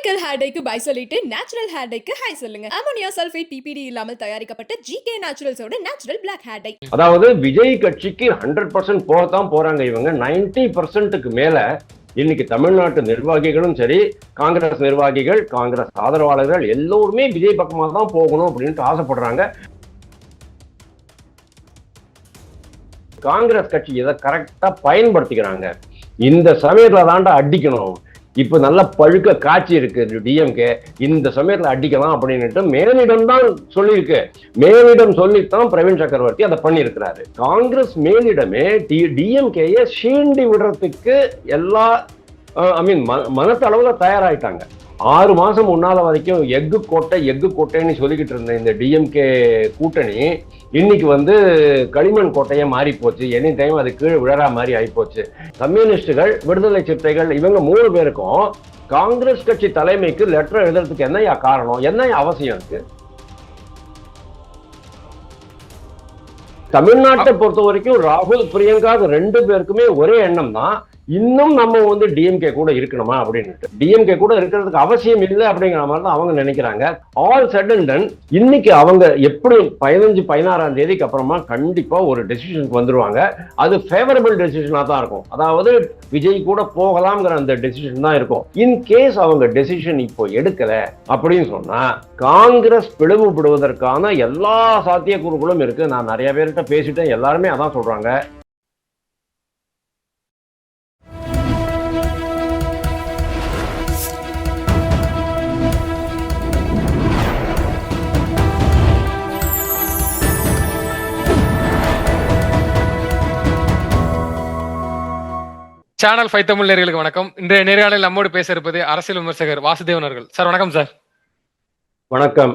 Chemical hair டைக்கு bye சொல்லிட்டு natural hair டைக்கு ஹை சொல்லுங்க. அமோனியா சல்ஃபேட் பிபிடி இல்லாமல் தயாரிக்கப்பட்ட ஜிகே நேச்சுரல்ஸோட நேச்சுரல் பிளாக் ஹேர் டை. அதாவது விஜய் கட்சிக்கு 100% போகத்தான் போறாங்க இவங்க. 90%க்கு மேல இன்னைக்கு தமிழ்நாட்டு நிர்வாகிகளும் சரி, காங்கிரஸ் நிர்வாகிகள், காங்கிரஸ் ஆதரவாளர்கள் எல்லோருமே விஜய் பக்கமா தான் போகணும் அப்படின்ட்டு ஆசைப்படுறாங்க. காங்கிரஸ் கட்சி இதை கரெக்டா பயன்படுத்திக்கிறாங்க. இந்த சமயத்துல தாண்டா அடிக்கணும், இப்ப நல்ல பழுக்க காட்சி இருக்கு டிஎம்கே, இந்த சமயத்துல அடிக்கலாம் அப்படின்னுட்டு மேலிடம் தான் சொல்லியிருக்கு. மேலிடம் சொல்லித்தான் பிரவீன் சக்கரவர்த்தி அதை பண்ணியிருக்கிறாரு. காங்கிரஸ் மேலிடமே டிஎம்கேயை சீண்டி விடுறதுக்கு எல்லா மனத்தளவுல தயாராயிட்டாங்க. 6 மாசம் முன்னால வரைக்கும் எஃகு கோட்டைன்னு சொல்லிக்கிட்டு இருந்த இந்த டிஎம்கே கூட்டணி இன்னைக்கு களிமண் கோட்டையை மாறி போச்சு. எனி டைம் அது கீழே விழறா மாதிரி ஆயிப்போச்சு. கம்யூனிஸ்டுகள், விடுதலை சிறுத்தைகள், இவங்க 3 பேருக்கும் காங்கிரஸ் கட்சி தலைமைக்கு லெட்டர் எழுதுறதுக்கு என்ன காரணம், என்ன அவசியம் இருக்கு? தமிழ்நாட்டை பொறுத்த வரைக்கும் ராகுல், பிரியங்கா 2 பேருக்குமே ஒரே எண்ணம் தான், இன்னும் நம்ம டிஎம்கே கூட இருக்கணுமா அப்படின்னு. டிஎம்கே கூட இருக்கிறதுக்கு அவசியம் இல்லை அப்படிங்கிற மாதிரி தான் அவங்க நினைக்கிறாங்க. ஆல் சட் அண்ட் டன் இன்னைக்கு அவங்க எப்படி 15-16ஆம் தேதிக்கு அப்புறமா கண்டிப்பா ஒரு டெசிஷனுக்கு வந்துருவாங்க. அது ஃபேவரபிள் டெசிஷனா தான் இருக்கும். அதாவது விஜய் கூட போகலாம்ங்கிற அந்த டெசிஷன் தான் இருக்கும். இன் கேஸ் அவங்க டெசிஷன் இப்போ எடுக்கல அப்படின்னு சொன்னா காங்கிரஸ் பிளவுபடுவதற்கான எல்லா சாத்தியக்கூறுகளும் இருக்கு. நான் நிறைய பேர்கிட்ட பேசிட்டேன், எல்லாருமே அதான் சொல்றாங்க. சேனல் 5 தமிழ் நேயர்களுக்கு வணக்கம். இன்றைய நேர்காணலில் நம்மோடு பேச இருப்பது அரசியல் விமர்சகர் வாசுதேவன் அவர்கள். சார் வணக்கம். சார் வணக்கம்.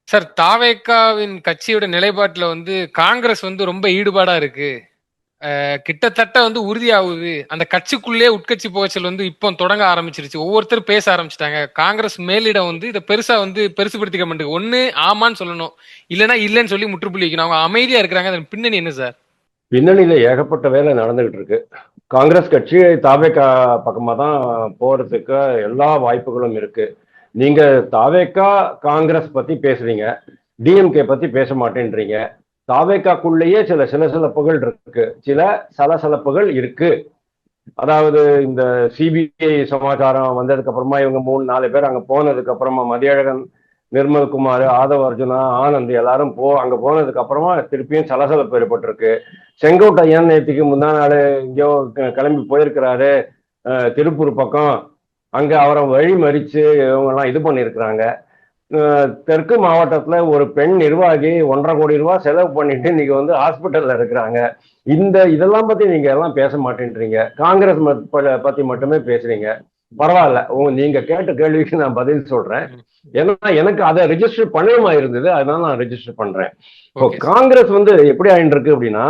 சார், தாவேகாவின் கட்சியோட நிலைப்பாட்டுல காங்கிரஸ் ரொம்ப ஈடுபாடா இருக்கு, கிட்டத்தட்ட உறுதியாகுது. அந்த கட்சிக்குள்ளே உட்கட்சி புகைச்சல் இப்போ தொடங்க ஆரம்பிச்சிருச்சு. ஒவ்வொருத்தரும் பேச ஆரம்பிச்சிட்டாங்க. காங்கிரஸ் மேலிடம் இதை பெருசா பெருசுபடுத்திக்க மாட்டேங்குது. ஒண்ணு ஆமான்னு சொல்லணும், இல்லைன்னா இல்லைன்னு சொல்லி முற்றுப்புள்ளி வைக்கணும். அவங்க அமைதியா இருக்கிறாங்க. அதன் பின்னணி என்ன சார்? பின்னணியில ஏகப்பட்ட வேலை நடந்துகிட்டு இருக்கு. காங்கிரஸ் கட்சி தாவேகா பக்கமா தான் போறதுக்கு எல்லா வாய்ப்புகளும் இருக்கு. நீங்க தாவேகா காங்கிரஸ் பத்தி பேசுறீங்க, டிஎம்கே பத்தி பேச மாட்டேன்றீங்க. தாவேகாக்குள்ளேயே சில சிலசிலப்புகள் இருக்கு, சில சலசலப்புகள் இருக்கு. அதாவது இந்த சிபிஐ சமாச்சாரம் வந்ததுக்கு அப்புறமா இவங்க 3-4 பேர் அங்க போனதுக்கு அப்புறமா, மதியழகன், நிர்மல்குமார், ஆதவ அர்ஜுனா, ஆனந்த் எல்லாரும் அங்க போனதுக்கு அப்புறமா திருப்பியும் சலசலப்பு ஏற்பட்டிருக்கு. செங்கோட்டையன் நேற்றுக்கு முந்தா நாள் எங்கேயோ கிளம்பி போயிருக்கிறாரு திருப்பூர் பக்கம். அங்க அவரை வழி மறிச்சு இவங்கெல்லாம் இது பண்ணியிருக்கிறாங்க. தெற்கு மாவட்டத்துல ஒரு பெண் நிர்வாகி 1.5 கோடி ரூபாய் செலவு பண்ணிட்டு இன்னைக்கு ஹாஸ்பிட்டல்ல இருக்கிறாங்க. இதெல்லாம் பத்தி நீங்க எல்லாம் பேச மாட்டேன்றீங்க, காங்கிரஸ் பத்தி மட்டுமே பேசுறீங்க. பரவாயில்ல, நீங்க கேட்ட கேள்விக்கு நான் பதில் சொல்றேன். ஏன்னா எனக்கு அதை ரெஜிஸ்டர் பண்ணணுமா இருந்தது, அதனால நான் ரெஜிஸ்டர் பண்றேன். காங்கிரஸ் எப்படி ஆயிட்டு இருக்கு அப்படின்னா,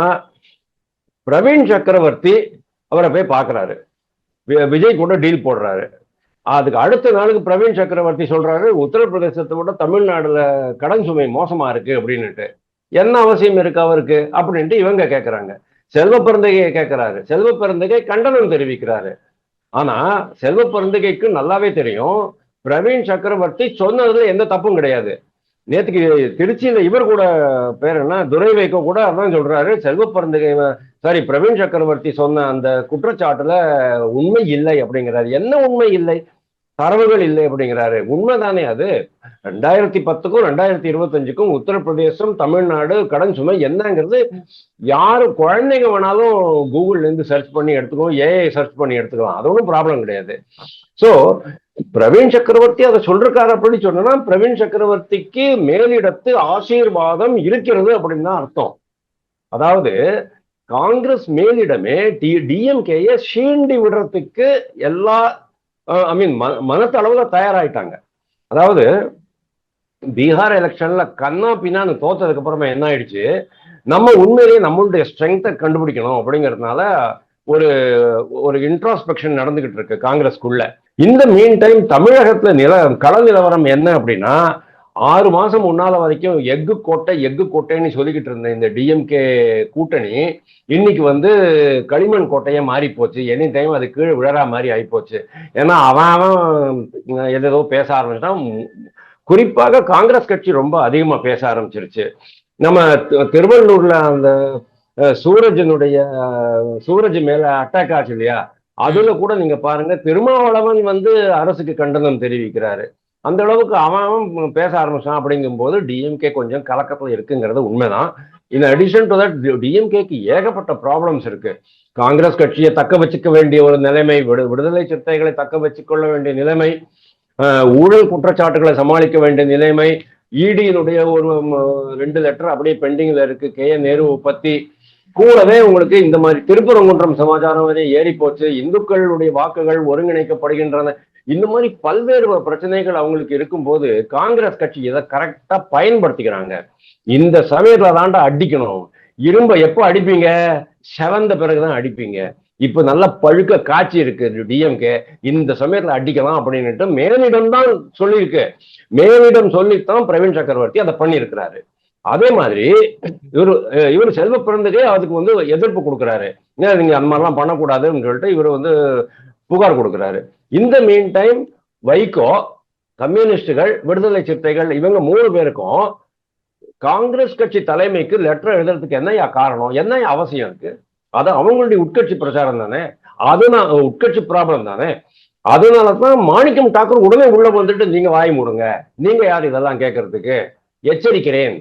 பிரவீன் சக்கரவர்த்தி அவரை போய் பாக்குறாரு, விஜய் கூட டீல் போடுறாரு. அதுக்கு அடுத்த நாளுக்கு பிரவீன் சக்கரவர்த்தி சொல்றாரு, உத்தரப்பிரதேசத்தை விட தமிழ்நாடுல கடன் சுமை மோசமா இருக்கு அப்படின்னுட்டு. என்ன அவசியம் இருக்கு அவருக்கு அப்படின்ட்டு இவங்க கேட்கறாங்க. செல்வ பெருந்தகையை கேட்கிறாரு, செல்வ பெருந்தகை கண்டனம் தெரிவிக்கிறாரு. ஆனா செல்வ பெருந்தகைக்கு நல்லாவே தெரியும் பிரவீன் சக்கரவர்த்தி சொன்னதுல எந்த தப்பும் கிடையாது. நேற்றுக்கு திருச்சியில இவர் கூட பேர் என்ன, துரை வைகோ கூட அதான் சொல்றாரு, செல்வ பெருந்தகை பிரவீன் சக்கரவர்த்தி சொன்ன அந்த குற்றச்சாட்டுல உண்மை இல்லை அப்படிங்கிறாரு. என்ன உண்மை இல்லை? தரவுகள் இல்லை அப்படிங்கிறாரு. உண்மைதானே அது? 2010க்கும் 2025க்கும் உத்தரப்பிரதேசம், தமிழ்நாடு கடன் சுமை என்னங்கிறது யாரும் குழந்தைங்க வேணாலும் கூகுள்ல இருந்து சர்ச் பண்ணி எடுத்துக்கோ, ஏஐ சர்ச் பண்ணி எடுத்துக்கலாம், அது ஒன்றும் ப்ராப்ளம் கிடையாது. சோ பிரவீன் சக்கரவர்த்தி அதை சொல்றாரு அப்படின்னு சொன்னா பிரவீன் சக்கரவர்த்திக்கு மேலிடத்து ஆசீர்வாதம் இருக்கிறது அப்படின்னு தான் அர்த்தம். அதாவது காங்கிரஸ் மேலிடமே டிஎம்கேயை சீண்டி விடுறதுக்கு எல்லா மனத்தளவுல தயாராயிட்டாங்க. அதாவது பீகார் எலெக்ஷன்ல கண்ணா பின்னான்னு தோத்ததுக்கு அப்புறமா என்ன ஆயிடுச்சு, நம்ம உண்மையிலேயே நம்மளுடைய ஸ்ட்ரென்த்தை கண்டுபிடிக்கணும் அப்படிங்கிறதுனால ஒரு இன்ட்ராஸ்பெக்ஷன் நடந்துகிட்டு இருக்கு காங்கிரஸ்குள்ள. இந்த மீன் டைம் தமிழகத்துல கள நிலவரம் என்ன அப்படின்னா, 6 மாசம் முன்னால வரைக்கும் எஃகு கோட்டைன்னு சொல்லிக்கிட்டு இருந்த இந்த டிஎம்கே கூட்டணி இன்னைக்கு வந்து களிமண் கோட்டையே மாறி போச்சு. எனி டைம் அது கீழே விழறா மாதிரி ஆயிப்போச்சு. ஏன்னா அவன் ஏதோ பேச ஆரம்பிச்சான். குறிப்பாக காங்கிரஸ் கட்சி ரொம்ப அதிகமா பேச ஆரம்பிச்சிருச்சு. நம்ம திருவள்ளூர்ல அந்த சூரஜ் மேல அட்டாக் ஆச்சு இல்லையா, அதுல கூட நீங்க பாருங்க திருமாவளவன் வந்து அரசுக்கு கண்டனம் தெரிவிக்கிறாரு. அந்த அளவுக்கு அவன் பேச ஆரம்பிச்சான். அப்படிங்கும் போது டிஎம்கே கொஞ்சம் கலக்கத்துல இருக்குங்கிறது உண்மைதான். இன் அடிஷன் டு தட் டிஎம்கேக்கு ஏகப்பட்ட ப்ராப்ளம்ஸ் இருக்கு. காங்கிரஸ் கட்சியை தக்க வச்சுக்க வேண்டிய ஒரு நிலைமை, விடுதலை சிறுத்தைகளை தக்க வச்சுக்கொள்ள வேண்டிய நிலைமை, ஊழல் குற்றச்சாட்டுகளை சமாளிக்க வேண்டிய நிலைமை, இடியினுடைய ஒரு 2 லெட்டர் அப்படியே பெண்டிங்ல இருக்கு KN நேரு பத்தி. கூடவே உங்களுக்கு இந்த மாதிரி திருப்பரங்குன்றம் சமாச்சாரம் வரை ஏறி போச்சு, இந்துக்களுடைய வாக்குகள் ஒருங்கிணைக்கப்படுகின்றன, இந்த மாதிரி பல்வேறு பிரச்சனைகள் அவங்களுக்கு இருக்கும்போது காங்கிரஸ் கட்சி இதை கரெக்டா பயன்படுத்திக்கிறாங்க. இந்த சமயத்துல தாண்டா அடிக்கணும். இரும்ப எப்போ அடிப்பீங்க? செவந்த பிறகுதான் அடிப்பீங்க. இப்ப நல்ல பழுக்க காட்சி இருக்கு டிஎம்கே, இந்த சமயத்துல அடிக்கலாம் அப்படின்னுட்டு மேலிடம் தான் சொல்லியிருக்கு. மேலிடம் சொல்லித்தான் பிரவீன் சக்கரவர்த்தி அதை பண்ணியிருக்கிறாரு. அதே மாதிரி இவர் செல்வ பிறந்ததே அதுக்கு வந்து எதிர்ப்பு கொடுக்குறாரு. நீங்க அந்த மாதிரிலாம் பண்ணக்கூடாதுன்னு சொல்லிட்டு இவர் வந்து புகார் கொடுக்குறாரு. இந்த மீன் டைம் வைகோ, கம்யூனிஸ்டுகள், விடுதலை சிறுத்தைகள் இவங்க 3 பேருக்கும் காங்கிரஸ் கட்சி தலைமைக்கு லெட்டர் எழுதுறதுக்கு என்னையா காரணம், என்னையா அவசியம் இருக்கு? அது அவங்களுடைய உட்கட்சி பிரச்சாரம் தானே, அதுதான் உட்கட்சி ப்ராப்ளம் தானே. அதனாலதான் மாணிக்கம் தாக்கூர் உடனே உள்ள வந்துட்டு நீங்க வாய் மூடுங்க, நீங்க யார் இதெல்லாம் கேட்கறதுக்கு, எச்சரிக்கிறேன்,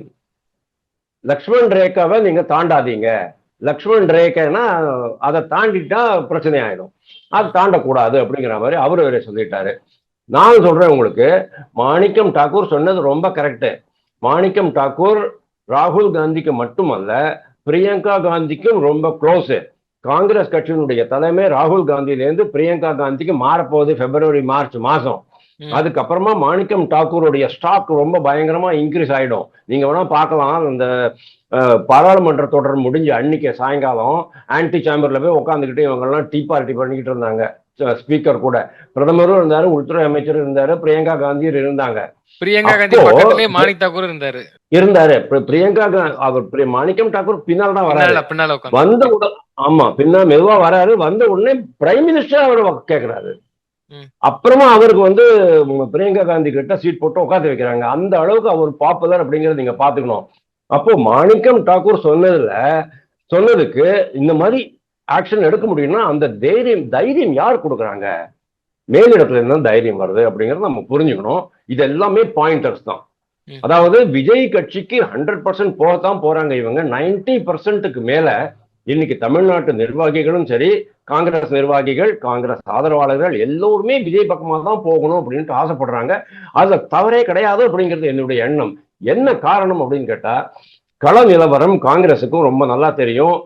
லக்ஷ்மண் ரேகாவை நீங்க தாண்டாதீங்க. லக்ஷ்மண் ரேகைன்னா அதை தாண்டிட்டா பிரச்சனை ஆயிடும், அது தாண்டக்கூடாது அப்படிங்கிற மாதிரி அவரு வேற சொல்லிட்டாரு. நான் சொல்றேன் உங்களுக்கு, மாணிக்கம் தாக்கூர் சொன்னது ரொம்ப கரெக்டு. மாணிக்கம் தாக்கூர் ராகுல் காந்திக்கு மட்டுமல்ல, பிரியங்கா காந்திக்கும் ரொம்ப க்ளோஸ். காங்கிரஸ் கட்சியினுடைய தலைமை ராகுல் காந்தியிலேருந்து பிரியங்கா காந்திக்கு மாறப்போகுது February March மாசம். அதுக்கப்புறமா மாணிக்கம் தாக்கூருடைய ஸ்டாக் ரொம்ப பயங்கரமா இன்க்ரீஸ் ஆயிடும். நீங்க வேணா பார்க்கலாம், இந்த பாராளுமன்ற தொடர் முடிஞ்ச அன்னைக்கு சாயங்காலம் ஆன்டி சேம்பர்ல போய் உட்காந்துக்கிட்டு இவங்க எல்லாம் டீ பார்ட்டி பண்ணிக்கிட்டு இருந்தாங்க. ஸ்பீக்கர் கூட பிரதமரும் இருந்தாரு, உள்துறை அமைச்சரும் இருந்தாரு, பிரியங்கா காந்தியும் இருந்தாங்க. பிரியங்கா காந்தி பக்கத்திலே மாணிக் தாக்கூர் இருந்தாரு. பிரியங்கா அவர் மாணிக்கம் தாக்கூர் பின்னால் தான் வராரு. வந்த உடனே பின்னால் மெதுவா வராரு. வந்த உடனே பிரைம் மினிஸ்டர் அவர் கேட்கிறாரு. அப்புறமா அவருக்கு வந்து பிரியங்கா காந்தி கிட்ட சீட் போட்டு உட்காந்து வைக்கிறாங்க. அந்த அளவுக்கு அவர் பாப்புலர் அப்படிங்கறத நீங்க பாத்துக்கணும். அப்போ மாணிக்கம் தாக்கூர் சொன்னதுக்கு இந்த மாதிரி ஆக்ஷன் எடுக்க முடியும்னா அந்த தைரியம் யார் கொடுக்குறாங்க? மேலிடத்துல இருந்தா தைரியம் வருது அப்படிங்கறத நம்ம புரிஞ்சுக்கணும். இது எல்லாமே பாயிண்டர்ஸ் தான். அதாவது விஜய் கட்சிக்கு 100% போகத்தான் போறாங்க இவங்க. 90%க்கு மேல இன்னைக்கு தமிழ்நாட்டு நிர்வாகிகளும் சரி, காங்கிரஸ் நிர்வாகிகள், காங்கிரஸ் ஆதரவாளர்கள் எல்லோருமே விஜய் பக்கமா தான் போகணும் அப்படின்ட்டு ஆசைப்படுறாங்க. அதுல தவறே கிடையாது அப்படிங்கிறது என்னுடைய எண்ணம். என்ன காரணம் அப்படின்னு கேட்டா, கள நிலவரம் காங்கிரஸுக்கும் ரொம்ப நல்லா தெரியும்.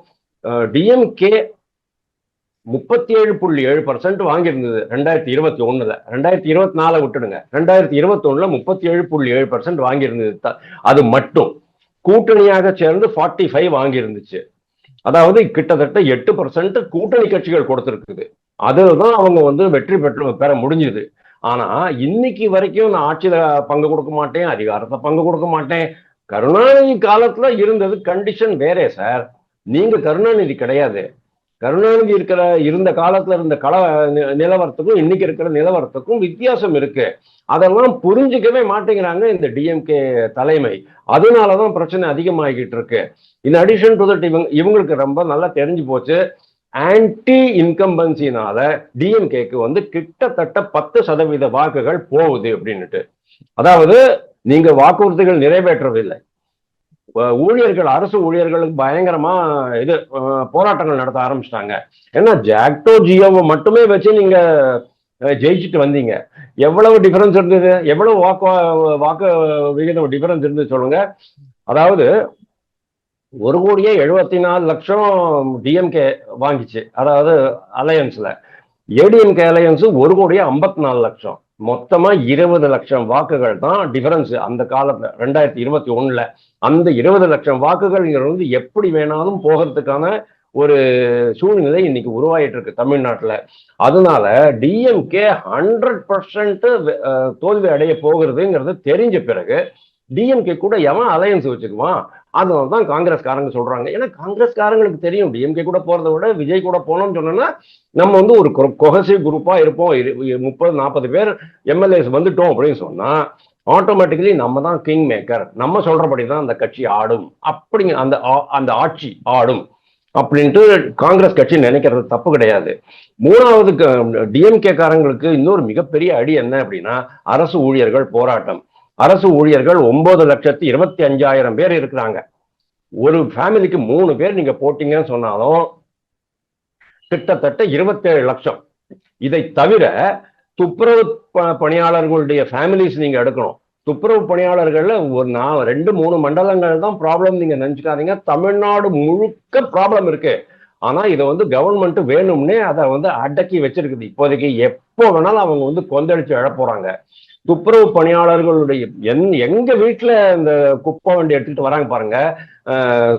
டிஎம்கே 37.7% வாங்கியிருந்தது 2021. 2024 விட்டுடுங்க, 2021 37.7% வாங்கியிருந்தது. அது மட்டும் கூட்டணியாக சேர்ந்து 45 வாங்கியிருந்துச்சு. அதாவது கிட்டத்தட்ட 8% கூட்டணி கட்சிகள் கொடுத்திருக்குது. அதுதான் அவங்க வந்து வெற்றி பெற முடிஞ்சது. ஆனா இன்னைக்கு வரைக்கும் நான் ஆட்சியில பங்கு கொடுக்க மாட்டேன், அதிகாரத்தை பங்கு கொடுக்க மாட்டேன். கருணாநிதி காலத்துல இருந்தது கண்டிஷன் வேறே சார். நீங்க கருணாநிதி கிடையாது. கருணாநிதி இருந்த காலத்துல இருந்த நிலவரத்துக்கும் இன்னைக்கு இருக்கிற நிலவரத்துக்கும் வித்தியாசம் இருக்கு. அதெல்லாம் புரிஞ்சுக்கவே மாட்டேங்கிறாங்க இந்த டிஎம்கே தலைமை. அதனாலதான் பிரச்சனை அதிகமாகிட்டு இருக்கு. இன் அடிஷன் டு தட் இவங்களுக்கு ரொம்ப நல்லா தெரிஞ்சு போச்சு, ஆன்டி இன்கம்பன்சினால டிஎம்கேக்கு வந்து கிட்டத்தட்ட 10% வாக்குகள் போகுது அப்படின்னுட்டு. அதாவது நீங்க வாக்குறுதிகள் நிறைவேற்றவில்லை, ஊழியர்கள், அரசு ஊழியர்களுக்கு பயங்கரமா போராட்டங்கள் நடத்த ஆரம்பிச்சிட்டாங்க. ஏன்னா ஜாக்டோ ஜியோவை மட்டுமே வச்சு நீங்க ஜெயிச்சுட்டு வந்தீங்க. எவ்வளவு டிஃபரன்ஸ் இருந்தது, எவ்வளவு வாக்கு விகிதம் டிஃபரன்ஸ் இருந்தது சொல்லுங்க. அதாவது 1,74,00,000 டிஎம்கே வாங்கிச்சு, அதாவது அலையன்ஸ்ல. ஏடிஎம்கே அலையன்ஸ் 1,54,00,000. மொத்தமா 20 லட்சம் வாக்குகள் தான் டிஃபரன்ஸ் அந்த காலத்துல 2021. அந்த 20 லட்சம் வாக்குகள் இங்க வந்து எப்படி வேணாலும் போகிறதுக்கான ஒரு சூழ்நிலை இன்னைக்கு உருவாயிட்டு இருக்கு தமிழ்நாட்டுல. அதனால டிஎம்கே 100% தோல்வி அடைய போகிறதுங்கிறது தெரிஞ்ச பிறகு டிஎம்கே கூட எவன் அலையன்ஸ் வச்சுக்குவான்? அதனாலதான் காங்கிரஸ்காரங்க சொல்றாங்க. ஏன்னா காங்கிரஸ்காரங்களுக்கு தெரியும் டிஎம்கே கூட போறதை விட விஜய் கூட போனோம்னு சொன்னோம்னா நம்ம வந்து ஒரு கொஹசிவ் குரூப்பா இருப்போம். 30-40 பேர் எம்எல்ஏஸ் வந்துட்டோம் அப்படின்னு சொன்னா ஆட்டோமேட்டிக்கலி நம்ம தான் கிங் மேக்கர், நம்ம சொல்றபடிதான் அந்த கட்சி ஆடும், அப்படிங்க அந்த ஆட்சி ஆடும் அப்படின்ட்டு காங்கிரஸ் கட்சி நினைக்கிறது தப்பு கிடையாது. மூணாவது டிஎம்கே காரங்களுக்கு இன்னொரு மிகப்பெரிய அடி என்ன அப்படின்னா அரசு ஊழியர்கள் போராட்டம். அரசு ஊழியர்கள் 9,25,000 பேர் இருக்கிறாங்க. ஒரு ஃபேமிலிக்கு 3 பேர் நீங்க போட்டீங்கன்னு சொன்னாலும் கிட்டத்தட்ட 27 லட்சம். இதை தவிர துப்புரவு பணியாளர்களுடைய ஃபேமிலிஸ் நீங்க எடுக்கணும். துப்புரவு பணியாளர்கள்ல ஒரு 2-3 மண்டலங்கள் தான் ப்ராப்ளம் நீங்க நினைச்சுக்காதீங்க. தமிழ்நாடு முழுக்க ப்ராப்ளம் இருக்கு. ஆனா இதை வந்து கவர்மெண்ட் வேணும்னே அதை வந்து அடக்கி வச்சிருக்குது. இப்போதைக்கு எப்போ வேணாலும் அவங்க வந்து கொந்தளிச்சு எழப்போறாங்க. துப்புரவு பணியாளர்களுடைய எங்க வீட்டுல இந்த குப்பை வண்டி எடுத்துக்கிட்டு வராங்க பாருங்க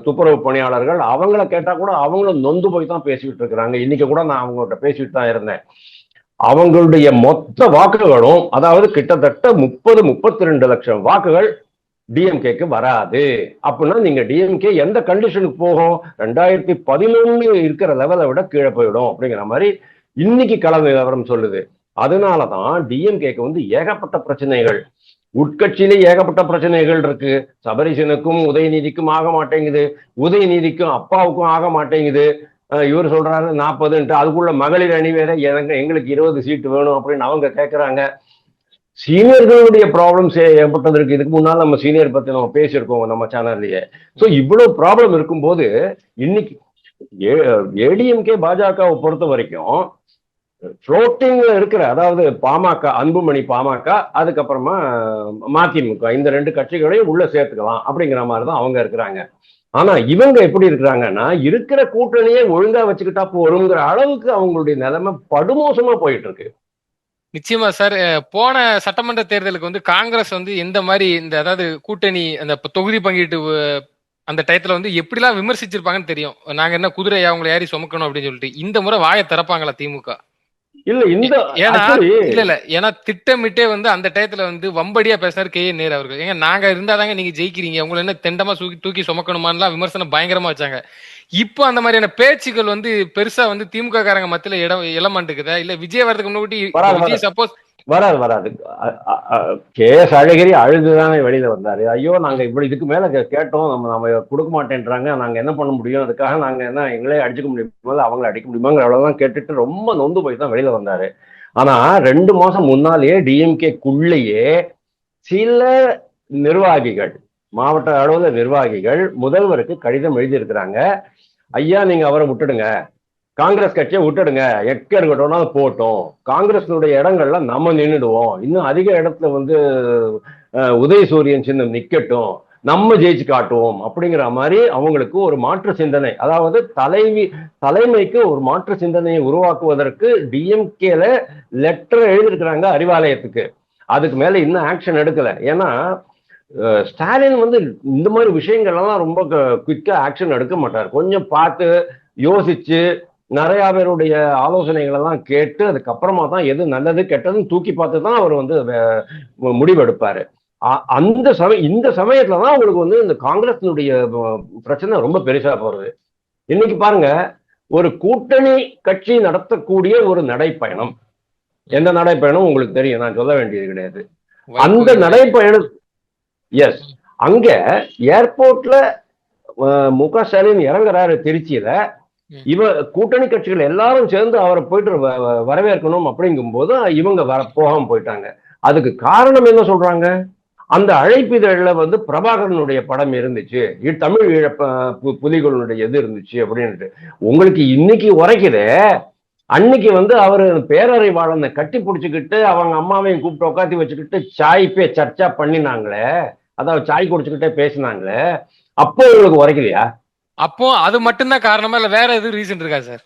துப்புரவு பணியாளர்கள், அவங்கள கேட்டா கூட அவங்களும் நொந்து போய் தான் பேசிக்கிட்டு இருக்கிறாங்க. இன்னைக்கு கூட நான் அவங்கள்ட்ட பேசிட்டு தான் இருந்தேன். அவங்களுடைய மொத்த வாக்குகளும், அதாவது கிட்டத்தட்ட 30-32 லட்சம் வாக்குகள் டிஎம்கேக்கு வராது. அப்படின்னா நீங்க டிஎம்கே எந்த கண்டிஷனுக்கு போகும்? 2011 இருக்கிற லெவலை விட கீழே போயிடும் அப்படிங்கிற மாதிரி இன்னைக்கு கள நிலவரம் சொல்லுது. அதனாலதான் டிஎம்கேக்கு வந்து ஏகப்பட்ட பிரச்சனைகள், உட்கட்சியிலே ஏகப்பட்ட பிரச்சனைகள் இருக்கு. சபரிசனுக்கும் உதயநிதிக்கும் ஆக மாட்டேங்குது, உதயநிதிக்கும் அப்பாவுக்கும் ஆக மாட்டேங்குது. இவர் சொல்றாரு 40, அதுக்குள்ள மகளிர் அணி வேற எங்களுக்கு 20 சீட்டு வேணும் அப்படின்னு அவங்க கேட்கறாங்க. சீனியர்களுடைய ப்ராப்ளம்ஸ் ஏற்பட்டது இருக்கு. இதுக்கு முன்னால் நம்ம சீனியர் பத்தி நம்ம பேசியிருக்கோம் நம்ம சேனல்லையே. ஸோ இவ்வளவு ப்ராப்ளம் இருக்கும்போது இன்னைக்கு ஏடிஎம்கே பாஜகவை பொறுத்த வரைக்கும் ஃப்ளோட்டிங்ல இருக்கிற, அதாவது பாமக, அன்புமணி பாமக, அதுக்கப்புறமா மதிமுக, இந்த 2 கட்சிகளையும் உள்ள சேர்த்துக்கலாம் அப்படிங்கிற மாதிரி தான் அவங்க இருக்கிறாங்க. ஆனா இவங்க எப்படி இருக்கிறாங்கன்னா இருக்கிற கூட்டணியே ஒழுங்கா வச்சுக்கிட்டா போறோங்கிற அளவுக்கு அவங்களுடைய நிலைமை படுமோசமா போயிட்டு இருக்கு. நிச்சயமா சார். போன சட்டமன்ற தேர்தலுக்கு வந்து காங்கிரஸ் வந்து எந்த மாதிரி இந்த அதாவது கூட்டணி அந்த தொகுதி பங்கீட்டு அந்த டயத்துல வந்து எப்படிலாம் விமர்சிச்சிருப்பாங்கன்னு தெரியும். நாங்க என்ன குதிரை அவங்களை ஏறி சுமக்கணும் அப்படின்னு சொல்லிட்டு. இந்த முறை வாயை திறப்பாங்களா திமுக? இல்ல இந்த ஏன்னா திட்டமிட்டே வந்து அந்த டயத்துல வந்து வம்படியா பேசினாரு கே.என். நேரு அவர்கள். ஏங்க நாங்க இருந்தாதாங்க நீங்க ஜெயிக்கிறீங்க, உங்களை என்ன தெண்டமா தூக்கி சுமக்கணுமான்லாம் விமர்சனம் பயங்கரமா வச்சாங்க. இப்போ அந்த மாதிரியான பேச்சுக்கள் வந்து பெருசா வந்து திமுக காரங்க மத்தியில இளமாண்டுக்குதா? இல்ல விஜய் வரதுக்கு முன்னாடி விஜய் சப்போஸ் வராது. கே.எஸ். அழகிரி அழுதுதானே வெளியில வந்தாரு. ஐயோ நாங்க இப்படி இதுக்கு மேல கேட்டோம், நம்ம கொடுக்க மாட்டேன்றாங்க, நாங்க என்ன பண்ண முடியும், அதுக்காக நாங்க என்ன எங்களே அடிச்சுக்க முடியுமா, அவங்களை அடிக்க முடியுமாங்கிற அவ்வளவுதான் கேட்டுட்டு ரொம்ப நொந்து போய் தான் வெளியில வந்தாரு. ஆனா 2 மாசம் முன்னாலேயே டிஎம்கேக்குள்ளேயே சில நிர்வாகிகள், மாவட்ட அளவுல நிர்வாகிகள் முதல்வருக்கு கடிதம் எழுதியிருக்கிறாங்க. ஐயா நீங்க அவரை விட்டுடுங்க, காங்கிரஸ் கட்சியை விட்டுடுங்க, எக்க இருக்கட்டும்னா போட்டோம், காங்கிரஸினுடைய இடங்கள்ல நம்ம நின்றுடுவோம், இன்னும் அதிக இடத்துல வந்து உதயசூரியன் சின்னம் நிக்கட்டும், நம்ம ஜெயிச்சு காட்டுவோம் அப்படிங்கிற மாதிரி அவங்களுக்கு ஒரு மாற்று சிந்தனை, அதாவது தலைமைக்கு ஒரு மாற்று சிந்தனையை உருவாக்குவதற்கு டிஎம்கேல லெட்டர் எழுதியிருக்கிறாங்க அறிவாலயத்துக்கு. அதுக்கு மேல இன்னும் ஆக்ஷன் எடுக்கல. ஏன்னா ஸ்டாலின் வந்து இந்த மாதிரி விஷயங்கள்லாம் ரொம்ப குயிக்கா ஆக்ஷன் எடுக்க மாட்டார். கொஞ்சம் பார்த்து யோசிச்சு நிறைய பேருடைய ஆலோசனைகள் எல்லாம் கேட்டு அதுக்கப்புறமா தான் எது நல்லது கெட்டதுன்னு தூக்கி பார்த்து தான் அவர் வந்து முடிவெடுப்பாரு. இந்த சமயத்துலதான் அவங்களுக்கு வந்து இந்த காங்கிரஸினுடைய பிரச்சனை ரொம்ப பெருசா போறது. இன்னைக்கு பாருங்க, ஒரு கூட்டணி கட்சி நடத்தக்கூடிய ஒரு நடைப்பயணம், எந்த நடைப்பயணம் உங்களுக்கு தெரியும், நான் சொல்ல வேண்டியது கிடையாது. அந்த நடைப்பயணம் எஸ், அங்க ஏர்போர்ட்ல மு.க. ஸ்டாலின் இறங்குறாரு திருச்சியில. இவ கூட்டணி கட்சிகள் எல்லாரும் சேர்ந்து அவரை போயிட்டு வரவேற்கணும் அப்படிங்கும் போது இவங்க போகாம போயிட்டாங்க. அதுக்கு காரணம் என்ன சொல்றாங்க? அந்த அழைப்பிதழ்ல வந்து பிரபாகரனுடைய படம் இருந்துச்சு, தமிழ் புலிகளுடைய இது இருந்துச்சு அப்படின்ட்டு. உங்களுக்கு இன்னைக்கு உரைக்குதே, அன்னைக்கு வந்து அவரு பேரறிவாளனை கட்டி பிடிச்சுக்கிட்டு அவங்க அம்மாவையும் கூப்பிட்டு உட்காத்தி வச்சுக்கிட்டு சர்ச்சா பண்ணினாங்களே, அதாவது சாய் குடிச்சுக்கிட்டே பேசினாங்களே, அப்போ உங்களுக்கு உரைக்கலையா? அப்போ அது மட்டும்தான் காரணமா இல்ல வேற எதுவும் ரீசன் இருக்கா சார்?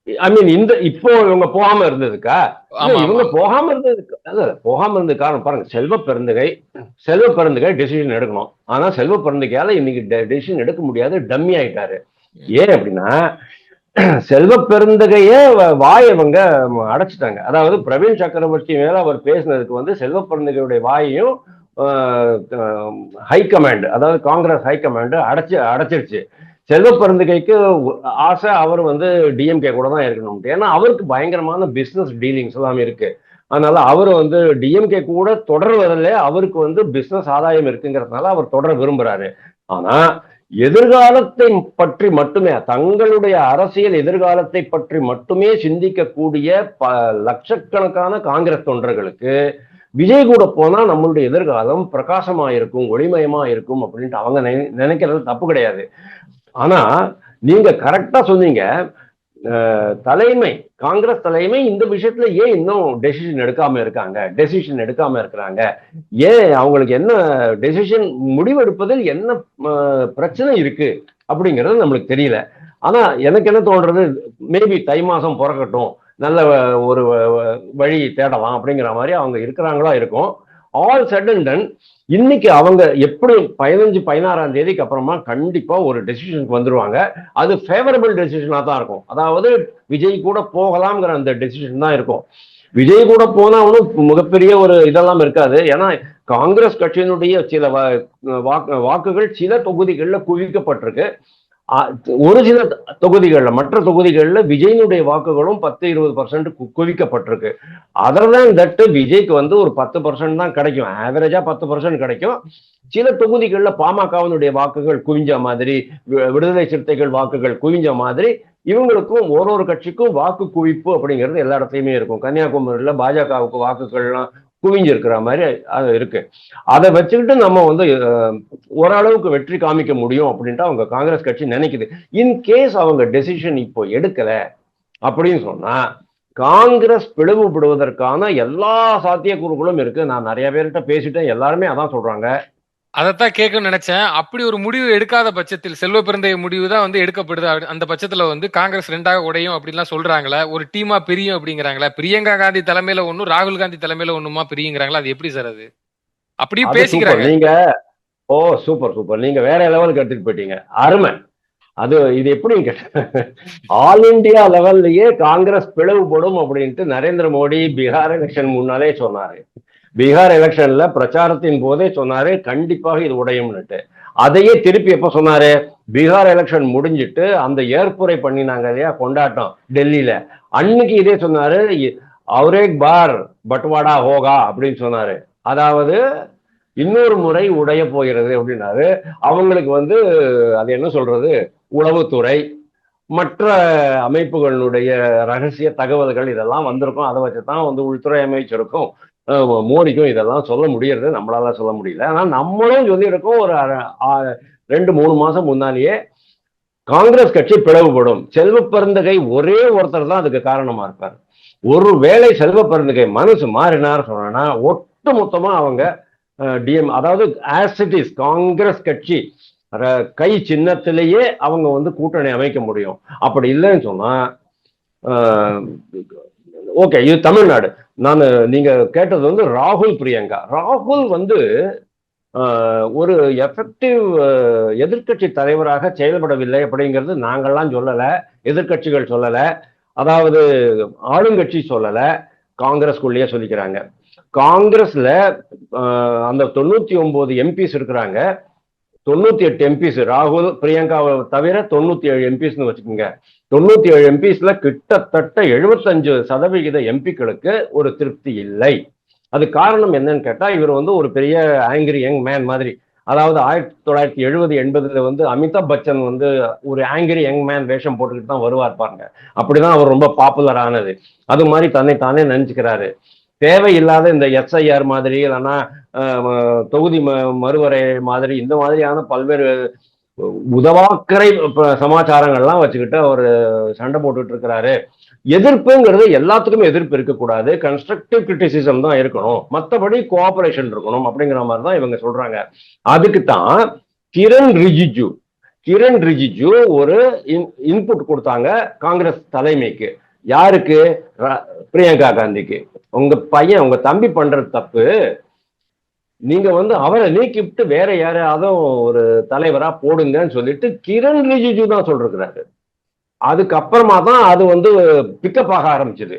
ஐ மீன் இப்போ இவங்க போகாம இருந்ததுக்கா? இவங்க போகாம இருந்தது காரணம் பாருங்க, செல்வ பெருந்தகை டிசிஷன் எடுக்கணும். ஆனா செல்வ பெருந்தகையால இன்னைக்கு டிசிஷன் எடுக்க முடியாது, டம்மி ஆயிட்டாரு. ஏன் அப்படின்னா செல்வ பெருந்தகையே வாய் அவங்க அடைச்சிட்டாங்க. அதாவது பிரவீன் சக்கரவர்த்தி மேல அவர் பேசினதுக்கு வந்து செல்வ பெருந்தகையுடைய வாயையும் ஹைகமாண்ட், அதாவது காங்கிரஸ் ஹைகமாண்ட் அடைச்சிருச்சு. செல்வ பெருந்தகைக்கு ஆசை அவர் வந்து டிஎம்கே கூட தான் இருக்கணும். ஏன்னா அவருக்கு பயங்கரமான பிசினஸ் டீலிங்ஸ் எல்லாம் இருக்கு. அதனால அவர் வந்து டிஎம்கே கூட தொடர்வதில் அவருக்கு வந்து பிசினஸ் ஆதாயம் இருக்குங்கிறதுனால அவர் தொடர விரும்புறாரு. ஆனா எதிர்காலத்தை பற்றி மட்டுமே, தங்களுடைய அரசியல் எதிர்காலத்தை பற்றி மட்டுமே சிந்திக்கக்கூடிய லட்சக்கணக்கான காங்கிரஸ் தொண்டர்களுக்கு விஜய் கூட போனா நம்மளுடைய எதிர்காலம் பிரகாசமா இருக்கும், ஒளிமயமா இருக்கும் அப்படின்ட்டு அவங்க நினைக்கிறது தப்பு கிடையாது. ஆனா நீங்க கரெக்டா சொன்னீங்க, தலைமை, காங்கிரஸ் தலைமை இந்த விஷயத்துல ஏன் இன்னும் டெசிஷன் எடுக்காம இருக்கிறாங்க, ஏன் அவங்களுக்கு என்ன டெசிஷன் முடிவெடுப்பதில் என்ன பிரச்சனை இருக்கு அப்படிங்கிறது நம்மளுக்கு தெரியல. ஆனா எனக்கு என்ன தோன்றது, மேபி தை மாசம் பிறக்கட்டும், நல்ல ஒரு வழி தேடலாம் அப்படிங்கிற மாதிரி அவங்க இருக்கிறாங்களா இருக்கும். ஆல் செட் அண்ட் டன் இன்னைக்கு அவங்க எப்படி 15-16ஆம் தேதிக்கு அப்புறமா கண்டிப்பா ஒரு டெசிஷனுக்கு வந்துருவாங்க. அது ஃபேவரபிள் டெசிஷனா தான் இருக்கும். அதாவது விஜய் கூட போகலாம்ங்கிற அந்த டெசிஷன் தான் இருக்கும். விஜய் கூட போனா ஒன்றும் மிகப்பெரிய ஒரு இதெல்லாம் இருக்காது. ஏன்னா காங்கிரஸ் கட்சியினுடைய சில வாக்குகள் சில தொகுதிகளில் குவிக்கப்பட்டிருக்கு. ஒரு சில தொகுதிகளில், மற்ற தொகுதிகளில் விஜயினுடைய வாக்குகளும் 10-20% குவிக்கப்பட்டிருக்கு. அதர் தேன் தட் விஜய்க்கு வந்து ஒரு 10% தான் கிடைக்கும், ஆவரேஜா 10% கிடைக்கும். சில தொகுதிகளில் பாமகவினுடைய வாக்குகள் குவிஞ்ச மாதிரி, விடுதலை சிறுத்தைகள் வாக்குகள் குவிஞ்ச மாதிரி இவங்களுக்கும் ஒரு கட்சிக்கும் வாக்கு குவிப்பு அப்படிங்கிறது எல்லா இடத்துலையுமே இருக்கும். கன்னியாகுமரியில் பாஜகவுக்கு வாக்குகள்லாம் குவிஞ்சிருக்கிற மாதிரி அது இருக்கு. அதை வச்சுக்கிட்டு நம்ம வந்து ஓரளவுக்கு வெற்றி காமிக்க முடியும் அப்படின்ட்டு அவங்க காங்கிரஸ் கட்சி நினைக்குது. இன்கேஸ் அவங்க டெசிஷன் இப்போ எடுக்கல அப்படின்னு சொன்னா காங்கிரஸ் பிளவுபடுவதற்கான எல்லா சாத்தியக்கூறுகளும் இருக்கு. நான் நிறைய பேர்கிட்ட பேசிட்டேன், எல்லாருமே அதான் சொல்றாங்க. அதைத்தான் கேட்கணும்னு நினைச்சேன். அப்படி ஒரு முடிவு எடுக்காத பட்சத்தில், செல்வ பெருந்தைய முடிவு தான் வந்து எடுக்கப்படுது, அந்த பட்சத்துல வந்து காங்கிரஸ் 2ஆக உடையும் அப்படின்லாம் சொல்றாங்களா, ஒரு டீமா பிரியும் அப்படிங்கிறாங்களா, பிரியங்கா காந்தி தலைமையில ஒண்ணும் ராகுல் காந்தி தலைமையில ஒண்ணுமா பிரியுங்கிறாங்களா, அது எப்படி சார்? அது அப்படியும் பேசிக்கிறாங்க நீங்க. ஓ சூப்பர் சூப்பர், நீங்க வேற லெவலுக்கு எடுத்துட்டு போயிட்டீங்க, அருமை. அது இது எப்படின்னு கேட்ட, ஆல் இண்டியா லெவல்லயே காங்கிரஸ் பிளவுபடும் அப்படின்ட்டு நரேந்திர மோடி பீகார் எலெக்ஷன் முன்னாலே சொன்னாரு. பீகார் எலெக்ஷன்ல பிரச்சாரத்தின் போதே சொன்னாரு கண்டிப்பாக இது உடையும்னுட்டு. அதையே திருப்பி எப்ப சொன்னாரு, பீகார் எலெக்ஷன் முடிஞ்சிட்டு அந்த ஏற்புரை பண்ணினாங்க இல்லையா கொண்டாட்டம் டெல்லியில, அன்னைக்கு இதே சொன்னாரு, அவரேக் பார் பட்வாடா ஹோகா அப்படின்னு சொன்னாரு. அதாவது இன்னொரு முறை உடைய போகிறது அப்படின்னாரு. அவங்களுக்கு வந்து அது என்ன சொல்றது, உளவுத்துறை மற்ற அமைப்புகளுடைய ரகசிய தகவல்கள் இதெல்லாம் வந்திருக்கும். அதை வச்சுதான் வந்து உள்துறை அமைச்சருக்கும் மோடிக்கும் இதெல்லாம் சொல்ல முடியறது, நம்மளால சொல்ல முடியல. ஆனா நம்மளும் சொல்லி இருக்கோம், ஒரு 2-3 மாசம் முன்னாலேயே காங்கிரஸ் கட்சி பிளவுபடும். செல்வ பெருந்தகை ஒரே ஒருத்தர் தான் அதுக்கு காரணமா இருப்பார். ஒருவேளை செல்வ பெருந்தகை மனசு மாறினார் சொன்னா ஒட்டு மொத்தமா அவங்க டிஎம், அதாவது ஆஸ் இட் இஸ் காங்கிரஸ் கட்சி கை சின்னத்திலேயே அவங்க வந்து கூட்டணி அமைக்க முடியும். அப்படி இல்லைன்னு சொன்னா ஓகே, இது தமிழ்நாடு. நான் நீங்க கேட்டது வந்து ராகுல் பிரியங்கா. ராகுல் வந்து ஒரு எஃபெக்டிவ் எதிர்கட்சி தலைவராக செயல்படவில்லை அப்படிங்கிறது நாங்கள்லாம் சொல்லல, எதிர்கட்சிகள் சொல்லல, அதாவது ஆளுங்கட்சி சொல்லல, காங்கிரஸ்குள்ளேயே சொல்லிக்கிறாங்க. காங்கிரஸ்ல அந்த 99 எம்பிஸ் இருக்கிறாங்க, 98 எம்பிஸ் ராகுல் பிரியங்காவை தவிர 97 எம்பிஸ்ன்னு வச்சுக்கோங்க. 97 எம்பிஸ்ல கிட்டத்தட்ட 75% எம்பிக்களுக்கு ஒரு திருப்தி இல்லை. அது காரணம் என்னன்னு கேட்டா, இவர் வந்து ஒரு பெரிய ஆங்கிரி யங் மேன் மாதிரி, அதாவது 1970-80 வந்து அமிதாப் பச்சன் வந்து ஒரு ஆங்கிரி யங் மேன் வேஷம் போட்டுக்கிட்டு தான் வருவார் பாருங்க. அப்படிதான் அவர் ரொம்ப பாப்புலர் ஆனது. அது மாதிரி தன்னை தானே நினைச்சுக்கிறாரு. தேவையில்லாத இந்த எஸ்ஐஆர் மாதிரி, இல்லைன்னா தொகுதி மறுவரை மாதிரி, இந்த மாதிரியான பல்வேறு உதவாக்கரை சமாச்சாரங்கள்லாம் வச்சுக்கிட்டு அவர் சண்டை போட்டுட்டு இருக்கிறாரு. எதிர்ப்புங்கிறது எல்லாத்துக்குமே எதிர்ப்பு இருக்கக்கூடாது, கன்ஸ்ட்ரக்டிவ் கிரிட்டிசிசம் தான் இருக்கணும், மற்றபடி கோஆபரேஷன் இருக்கணும் அப்படிங்கிற மாதிரி தான் இவங்க சொல்றாங்க. அதுக்கு தான் கிரண் ரிஜிஜு ஒரு இன்புட் கொடுத்தாங்க காங்கிரஸ் தலைமைக்கு. யாருக்கு? பிரியங்கா காந்திக்கு. உங்க பையன், உங்க தம்பி பண்ற தப்பு, நீங்க வந்து அவரை நீக்கிவிட்டு வேற யாரையாவது ஒரு தலைவரா போடுங்கன்னு சொல்லிட்டு கிரண் ரிஜிஜு தான் சொல்றாரு. அதுக்கப்புறமா தான் அது வந்து பிக்கப் ஆக ஆரம்பிச்சது.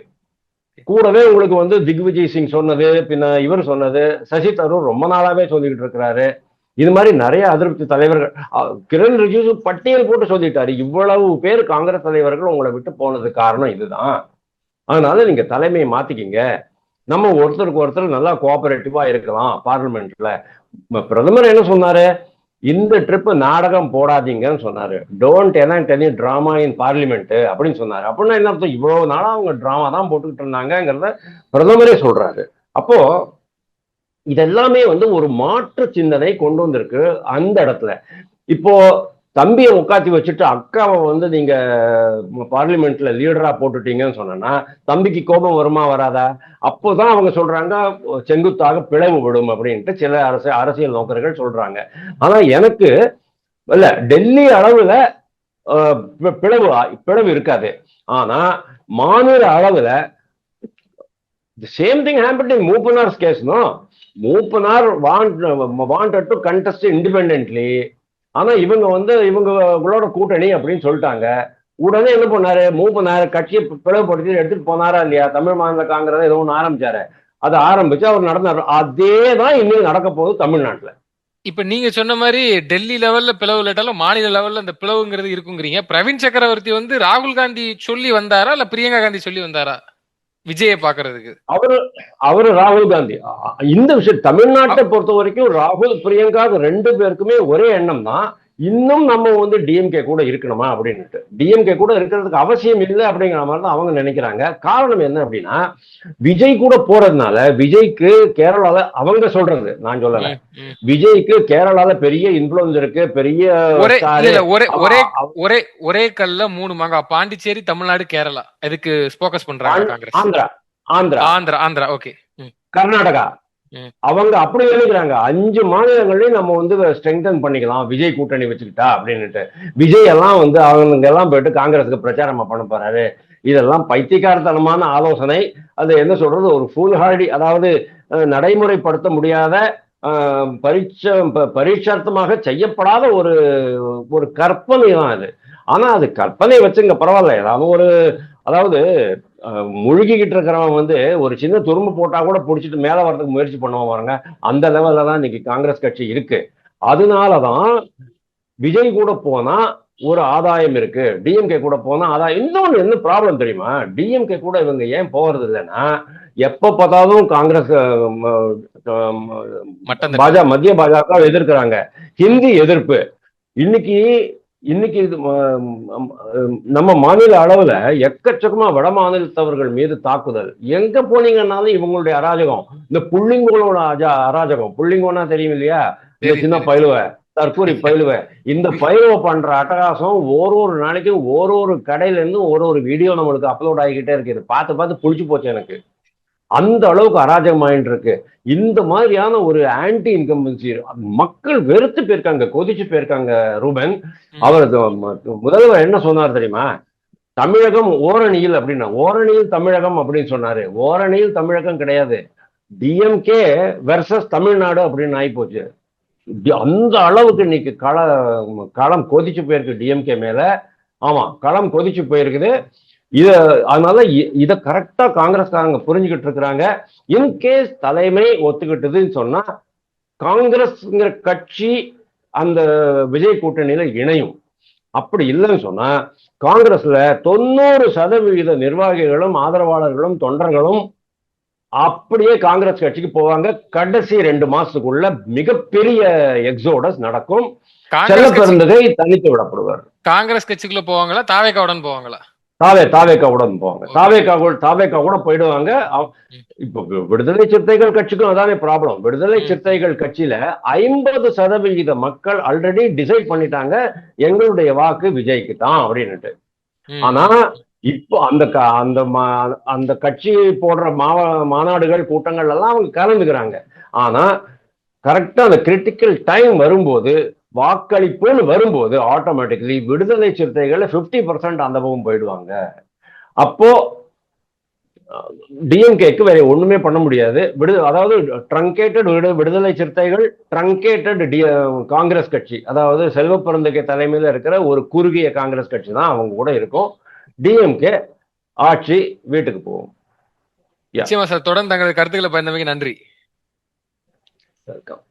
கூடவே உங்களுக்கு வந்து திக்விஜய் சிங் சொன்னது, பின்ன இவர் சொன்னது, சசி தரூர் ரொம்ப நாளாவே சொல்லிக்கிட்டு இருக்கிறாரு. இது மாதிரி நிறைய அதிருப்தி தலைவர்கள் கிரண் ரிஜிஜு பட்டியல் போட்டு சொல்லிட்டாரு, இவ்வளவு பேர் காங்கிரஸ் தலைவர்கள் உங்களை விட்டு போனது காரணம் இதுதான், அதனால நீங்க தலைமையை மாத்திக்கிங்க, நம்ம ஒருத்தருக்கு ஒருத்தர் நல்லா கோஆபரேட்டிவா இருக்கலாம் பார்லிமெண்ட்ல. பிரதமர் என்ன சொன்னாரு, இந்த ட்ரிப் நாடகம் போடாதீங்கன்னு சொன்னாரு. Don't enact any drama in parliament அப்படின்னு சொன்னாரு. அப்படின்னா என்ன அர்த்தம், இவ்வளவு நாளா அவங்க டிராமா தான் போட்டுக்கிட்டு இருந்தாங்கிறத பிரதமரே சொல்றாரு. அப்போ இதெல்லாமே வந்து ஒரு மாற்று சிந்தனை கொண்டு வந்திருக்கு அந்த இடத்துல. இப்போ தம்பியை உட்காத்தி வச்சுட்டு அக்காவை வந்து நீங்க பார்லிமெண்ட்ல லீடரா போட்டுட்டீங்கன்னு சொன்னா தம்பிக்கு கோபம் வருமா வராதா? அப்போதான் அவங்க சொல்றாங்க செங்குத்தாக பிளவு விடும் அப்படின்ட்டு சில அரசியல் நோக்கர்கள் சொல்றாங்க. ஆனா எனக்கு இல்ல, டெல்லி அளவுல பிளவு இருக்காது. ஆனா மாநில அளவுல same thing happened in Moopanar's case. Moopanar wanted to contest independently. ஆனா இவங்க வந்து இவங்களோட கூட்டணி அப்படின்னு சொல்லிட்டாங்க. உடனே என்ன பண்ணாரு, மூப்பனார் கட்சியை பிளவுபடுத்தி எடுத்துட்டு போனாரா இல்லையா? தமிழ் மாநில காங்கிரஸ் ஏதோ ஒன்று ஆரம்பிச்சாரு, அதை ஆரம்பிச்சு அவர் நடந்தாரு. அதே தான் இன்னும் நடக்க போகுது தமிழ்நாட்டுல. இப்ப நீங்க சொன்ன மாதிரி டெல்லி லெவல்ல பிளவு இல்லாட்டாலும் மாநில லெவல்ல அந்த பிளவுங்கிறது இருக்குங்கிறீங்க. பிரவீன் சக்கரவர்த்தி வந்து ராகுல் காந்தி சொல்லி வந்தாரா இல்ல பிரியங்கா காந்தி சொல்லி வந்தாரா விஜயை பாக்குறதுக்கு? அவரு ராகுல் காந்தி இந்த விஷயம் தமிழ்நாட்டை பொறுத்த வரைக்கும் ராகுல் பிரியங்கா ரெண்டு பேருக்குமே ஒரே எண்ணம் தான், இன்னும் நம்ம வந்து டிஎம்கே கூட இருக்கணுமா அப்படின்ட்டு. டிஎம்கே கூட இருக்கிறதுக்கு அவசியம் இல்லை அப்படிங்கிற மாதிரி தான் அவங்க நினைக்கிறாங்க. காரணம் என்ன அப்படின்னா, விஜய் கூட போறதுனால விஜய்க்கு கேரளால அவங்க சொல்றது, நான் சொல்லல, விஜய்க்கு கேரளால பெரிய இன்ஃபுளுன்ஸ் இருக்கு, பெரிய ஒரே கல்ல மூணு மாங்கா. பாண்டிச்சேரி, தமிழ்நாடு, கேரளா இதுக்கு ஃபோக்கஸ் பண்றாங்க காங்கிரஸ். ஆந்திரா ஓகே, கர்நாடகா அவங்க அப்படி எழுதுறாங்க. 5 மாநிலங்களையும் நம்ம வந்து ஸ்ட்ரெங்தன் பண்ணிக்கலாம் விஜய் கூட்டணி வச்சுக்கிட்டா அப்படின்னுட்டு. விஜய் எல்லாம் வந்து அவங்க எல்லாம் போயிட்டு காங்கிரஸுக்கு பிரச்சாரம் பண்ண போறாரு. இதெல்லாம் பைத்தியக்காரத்தனமான ஆலோசனை. அது என்ன சொல்றது, ஒரு ஃபூல்ஹார்டி, அதாவது நடைமுறைப்படுத்த முடியாத பரீட்சார்த்தமாக செய்யப்படாத ஒரு கற்பனை தான் அது. ஆனா அது கற்பனை வச்சுங்க பரவாயில்ல, ஏதாவது ஒரு, அதாவது முழுகிக்கிட்டு இருக்கிறவன் வந்து ஒரு சின்ன துரும்பு போட்டா கூட பிடிச்சிட்டு மேல வர்றதுக்கு முயற்சி பண்ணுவான் பாருங்க, அந்த லெவல்ல தான் இன்னைக்கு காங்கிரஸ் கட்சி இருக்கு. அதனாலதான் விஜய் கூட போனா ஒரு ஆதாயம் இருக்கு, டிஎம்கே கூட போனா ஆதாயம். இன்னொன்னு என்ன ப்ராப்ளம் தெரியுமா, டிஎம்கே கூட இவங்க ஏன் போறது இல்லைன்னா, எப்ப பார்த்தாலும் காங்கிரஸ் மத்திய பாஜக எதிர்க்கிறாங்க, ஹிந்தி எதிர்ப்பு. இன்னைக்கு இது நம்ம மாநில அளவுல எக்கச்சக்கமா வட மாநிலத்தவர்கள் மீது தாக்குதல். எங்க போனீங்கன்னாலும் இவங்களுடைய அராஜகம், இந்த புள்ளிங்கோட அராஜகம். புள்ளிங்கோனா தெரியும் இல்லையா, இந்த சின்ன பயிலுவ, தற்கூரி பயிலுவ, இந்த பயிலுவ பண்ற அட்டகாசம் ஒரு நாளைக்கும் ஒரு கடையில இருந்து ஒரு வீடியோ நம்மளுக்கு அப்லோட் ஆகிக்கிட்டே இருக்கு. இது பார்த்து புடிச்சு போச்சு எனக்கு. அந்த அளவுக்கு அராஜகமாயிட்டு இருக்கு. இந்த மாதிரியான ஒரு ஆன்டி இன்கம்பன்சி மக்கள் வெறுத்து போயிருக்காங்க, கொதிச்சு போயிருக்காங்க. ரூபன் அவர் முதல்வர் என்ன சொன்னார் தெரியுமா, தமிழகம் ஓரணியில் அப்படின்னா, ஓரணியில் தமிழகம் அப்படின்னு சொன்னாரு. ஓரணியில் தமிழகம் கிடையாது, டிஎம்கே வெர்சஸ் தமிழ்நாடு அப்படின்னு ஆகி போச்சு. அந்த அளவுக்கு இன்னைக்கு களம் கொதிச்சு போயிருக்கு டிஎம்கே மேல. ஆமா, களம் கொதிச்சு போயிருக்குது. அதனால இத கரெக்டா காங்கிரஸ்காரங்க புரிஞ்சுக்கிட்டு இருக்கிறாங்க. இன்கேஸ் தலைமை ஒத்துக்கிட்டதுன்னு சொன்னா காங்கிரஸ்ங்கிற கட்சி அந்த விஜய் கூட்டணியில இணையும். அப்படி இல்லைன்னு சொன்னா காங்கிரஸ்ல 90% நிர்வாகிகளும் ஆதரவாளர்களும் தொண்டர்களும் அப்படியே காங்கிரஸ் கட்சிக்கு போவாங்க. கடைசி 2 மாசத்துக்குள்ள மிகப்பெரிய எக்ஸோடஸ் நடக்கும். செல்ல பெருந்தகை தனித்து விடப்படுவார். காங்கிரஸ் கட்சிக்குள்ள போவாங்களா, தாவேகாவுடன் போவாங்களா? தாவேகாவுடன் போவாங்க. தாவேகா கூட போயிடுவாங்க. இப்ப விடுதலை சிறுத்தைகள் கட்சிக்கும் அதானே ப்ராப்ளம். விடுதலை சிறுத்தைகள் கட்சியில 50% மக்கள் ஆல்ரெடி டிசைட் பண்ணிட்டாங்க, எங்களுடைய வாக்கு விஜய்க்கு தான் அப்படின்னுட்டு. ஆனா இப்போ அந்த கட்சி போடுற மாநாடுகள் கூட்டங்கள் எல்லாம் அவங்க கலந்துக்கிறாங்க. ஆனா கரெக்டா அந்த கிரிட்டிக்கல் டைம் வரும்போது, வாக்களிப்புன்னு வரும்போது ஆட்டோமேட்டிக்கலி விடுதலை சிறுத்தைகள் 50% அந்த பக்கம் போயிடுவாங்க. அப்போ டிஎம்கேக்கு வேற ஒண்ணுமே பண்ண முடியாது. அதாவது ட்ரங்கேட்டட் விடுதலை சிறுத்தைகள், ட்ரங்கேட்டட் காங்கிரஸ் கட்சி, அதாவது செல்வ பெருந்தகை தலைமையில இருக்கிற ஒரு குறுகிய காங்கிரஸ் கட்சி தான் அவங்க கூட இருக்கும். டிஎம்கே ஆட்சி வீட்டுக்கு போகும். நிச்சயமா சார். தொடர்ந்து தங்களது கருத்துக்களை பயந்தமைக்கு நன்றி. வெல்கம்.